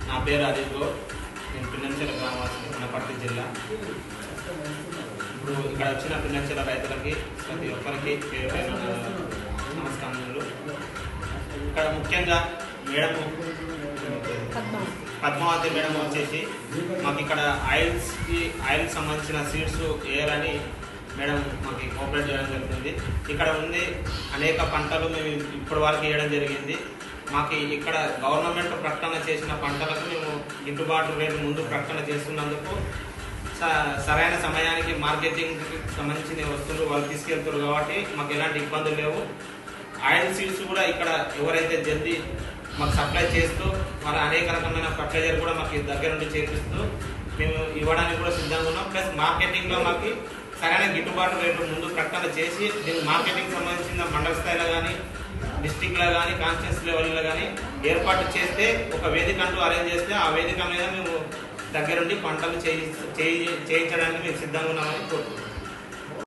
నా పేరు ఆదిత్య, నేను పిన్నంచెల గ్రామవాసి, వనపర్తి జిల్లా. ఇప్పుడు ఇక్కడ వచ్చిన పిన్నంచెల రైతులకి ప్రతి ఒక్కరికి పేరు నమస్కారాలు. ఇక్కడ ముఖ్యంగా మేడం పద్మావతి మేడం వచ్చేసి మాకు ఇక్కడ ఆయిల్ సంబంధించిన సీడ్స్ వేయాలని మేడం మాకు కోఆపరేట్ చేయడం జరుగుతుంది. ఇక్కడ ఉంది అనేక పంటలు మేము ఇప్పటి వరకు వేయడం జరిగింది. మాకు ఇక్కడ గవర్నమెంట్ ప్రకటన చేసిన పంటలకు మేము గిట్టుబాటు రేటు ముందు ప్రకటన చేస్తున్నందుకు సరైన సమయానికి మార్కెటింగ్ సంబంధించిన వస్తువులు వాళ్ళు తీసుకెళ్తారు కాబట్టి మాకు ఎలాంటి ఇబ్బందులు లేవు. ఆయిల్ సీడ్స్ కూడా ఇక్కడ ఎవరైతే జల్దీ మాకు సప్లై చేస్తూ వాళ్ళ అనేక రకమైన ఫర్టిలైజర్ కూడా మాకు దగ్గర నుండి చేపిస్తూ మేము ఇవ్వడానికి కూడా సిద్ధంగా ఉన్నాం. ప్లస్ మార్కెటింగ్లో మాకు సరైన గిట్టుబాటు రేటు ముందు ప్రకటన చేసి దీని మార్కెటింగ్ సంబంధించిన మండల స్థాయిలో కానీ డిస్టిక్లో కానీ కాన్స్టిట్యూన్సీ లెవెల్లో కానీ ఏర్పాటు చేస్తే ఒక వేదిక అంటూ అరేంజ్ చేస్తే ఆ వేదిక మీద మేము దగ్గరుండి పంటలు చేయించడానికి మేము సిద్ధంగా ఉన్నామని కోరుకుంటున్నాం.